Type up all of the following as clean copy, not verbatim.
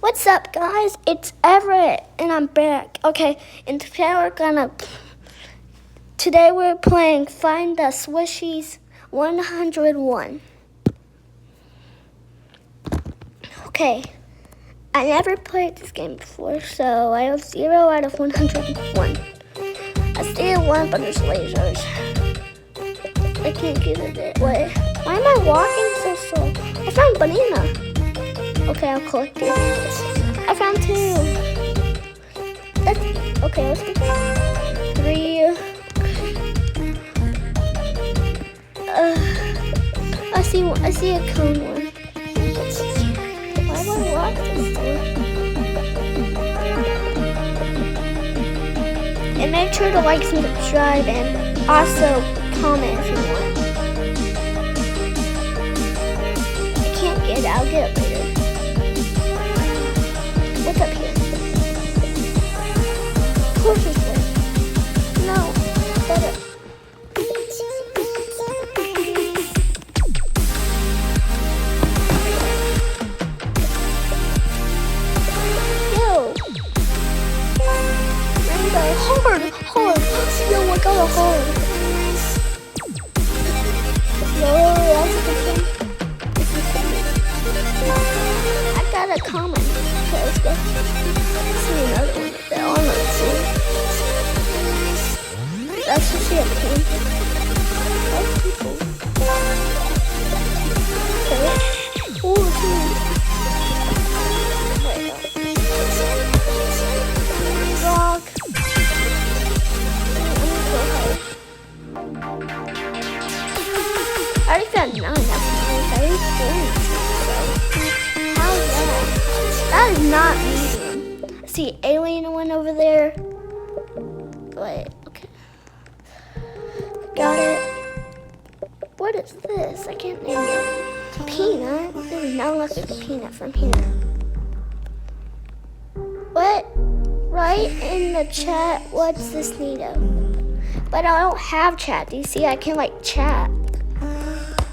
What's up, guys? It's Everett, and I'm back. Okay, and today we're playing Find the Swishies 101. Okay, I never played this game before, so I have 0 out of 101. I stay at 1, but there's lasers. I can't get it. Wait, why am I walking so slow? I found banana. Okay, I'll collect it. I found 2. Okay, let's get 3. I see a cone one. Why do I walk this way? And make sure to like, subscribe, and also comment if you want. I can't get it. I'll get it later. What's up here? Of course it's there. No. Better. Yo. Rainbow. Hard. Yo, I got a hard. Yo, that's a good thing. I got a common. Okay, let's go. See another one right there. Oh, let's see. That's just see a pin. That's people. Okay. Ooh, rock. I already found 9. That's nice. I already found 4. How is that? That is not medium. I see alien one over there. Wait, okay. Got it. What is this? I can't name it. Peanut? There's no look like a peanut from here. What? Write in the chat, what's this Nito? But I don't have chat. Do you see? I can like chat.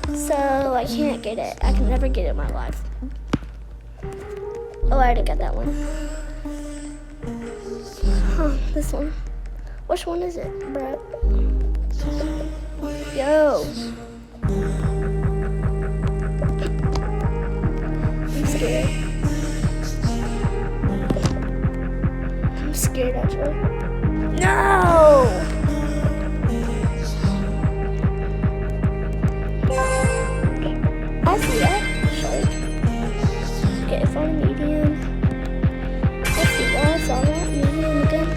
So I can't get it. I can never get it in my life. Oh, I already got that one. Huh, this one. Which one is it, bro? Yo. I'm scared. I'm scared, actually. No! I see that. Shark. Okay, find medium. I see that. I saw that. Medium again.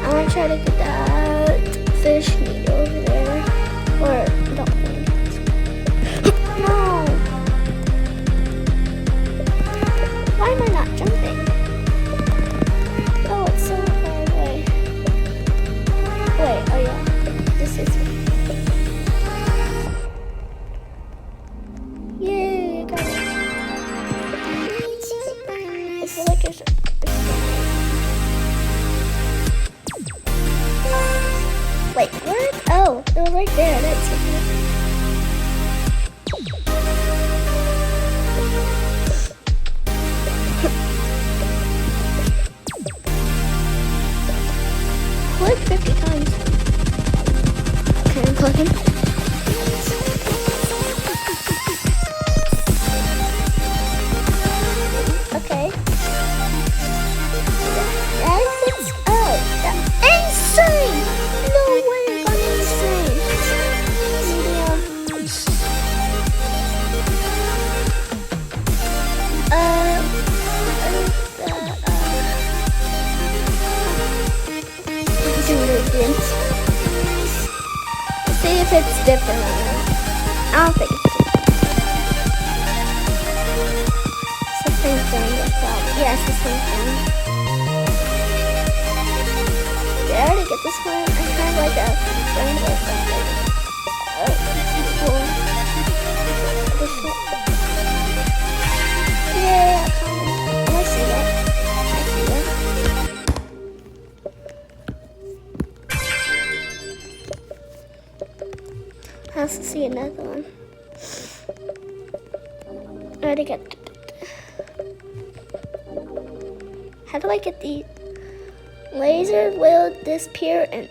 I'm gonna try to get that fish needle over there. Or, don't think. No! Why am I not jumping? Oh, it's so far away. Wait, oh yeah. This is it. Yay, I got it. I feel like it's wait, what? Oh, they're right there. That's it. Click 50 times. Okay, I'm clicking. Okay. That's insane! No way, I got insane. Medium. See if it's different or not. I don't think it's different. It's the same thing. Yeah, it's the same thing. Did I already get this one? I kind of like a rainbow something. Oh, cool. This one. Yeah, I see that. I see that. I also see another one. I already got How do I get the laser will disappear in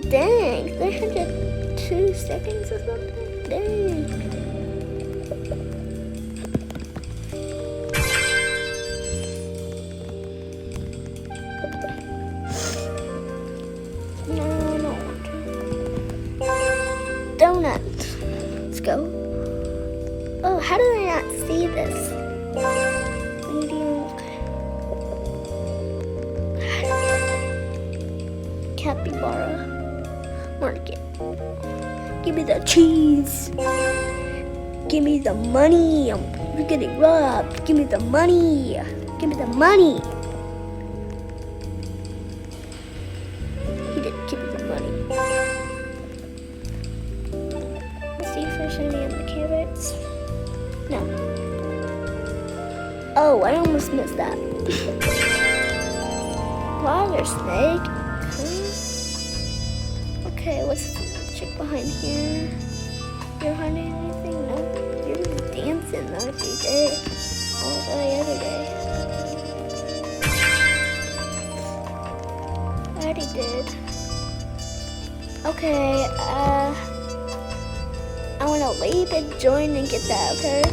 dang 302 seconds or something? Dang. No. Donut. Let's go. Oh, how did I not see this? Medium. Capybara market. Give me the cheese. Give me the money. We're getting robbed. Give me the money. Give me the money. He didn't give me the money. Let's see if there's any on the carrots. No. Oh, I almost missed that. Water snake. Okay, let's check behind here. You're hunting anything? No. You're just dancing every day. All day, every day. I already did. Okay, I wanna leave and join and get that, okay?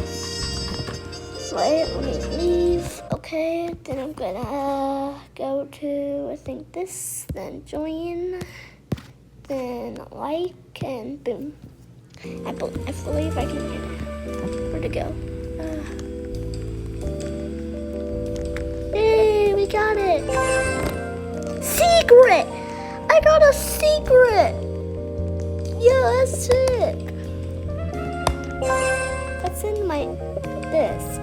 Wait, let me leave. Okay, then I'm gonna go to, I think this, then join. Then like and boom. I believe I can get it. Where'd it go? Yay, we got it! Secret! I got a secret! Yeah, that's sick. What's in my this?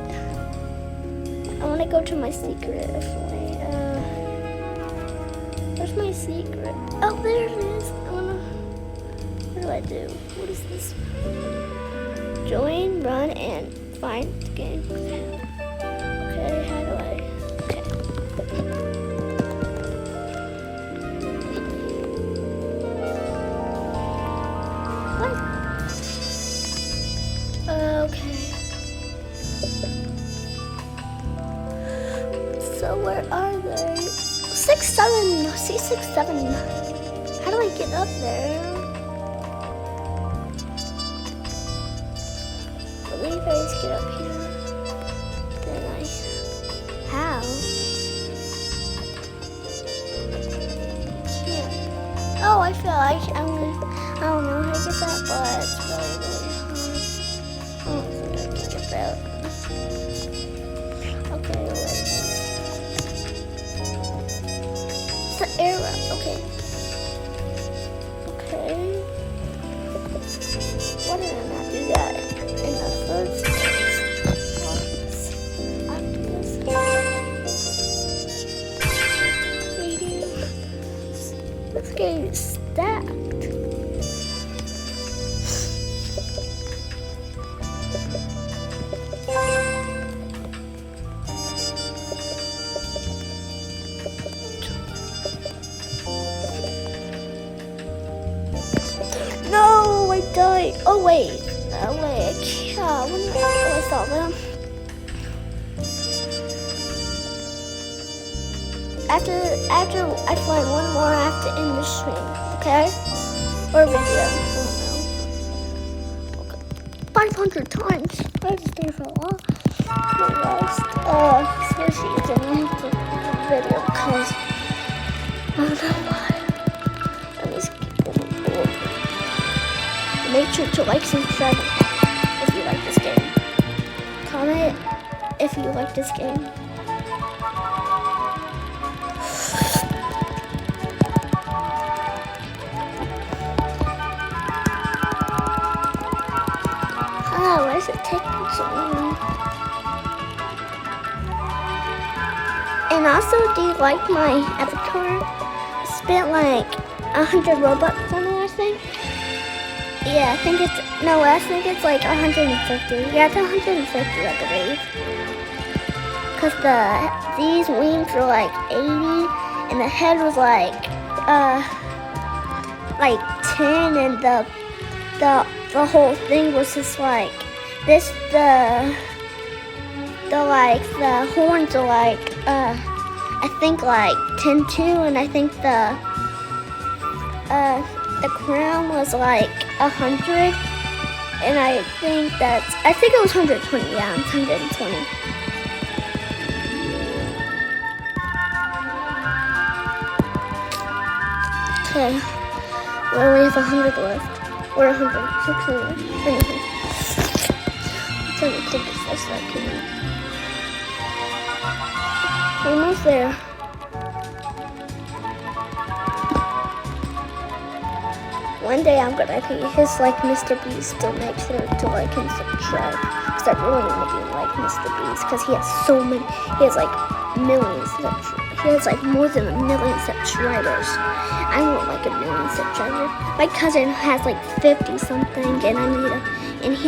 I want to go to my secret. Where's my secret? Oh, there it is. What do I do? What is this? Join, run, and find the game. Okay, how do I? Okay. What? Okay. So where are they? 6, 7. See 6, 7. How do I get up there? I believe I just get up here. Then how? Can't. Oh, I feel like I don't know how to get that, but it's really, really hard. I don't think I can get that. Okay, wait. It's the arrow. Okay. Okay. Why did I not do that in the first place? Octopus. This game is stacked. No, I died. Oh wait, I saw them. After I find one more, I have to end the stream, okay? Or video, I don't know. Okay. 500 times. I just stay for a while. Seriously, it's a video because I don't know why. Let me skip the board. Make sure to like, subscribe if you like this game. Comment if you like this game. Why is it taking so long? And also, do you like my avatar? I spent like 100 Robux on it, I think. Yeah, I think it's like 150. Yeah, it's 150, I believe. Cause these wings were like 80, and the head was like 10, and the whole thing was just like this. The horns are like I think like 10.2, and I think the crown was like 100, and I think it was 120. Yeah, it's 120. Okay, we only have 100 left, or 160 left. Anyway, try to click as fast as I can. Almost there. One day I'm gonna be his like Mr. Beast to make sure to like and subscribe. Cause I really want to be like Mr. Beast because he has so many. He has like millions. He has like more than 1 million subscribers. I want like 1 million subscribers. My cousin has like 50 something, and I need a. And he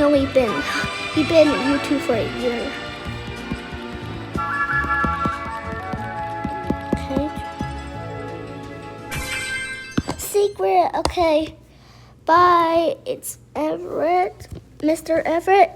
been on YouTube for a year. Okay. Secret. Okay. Bye. It's Everett, Mr. Everett.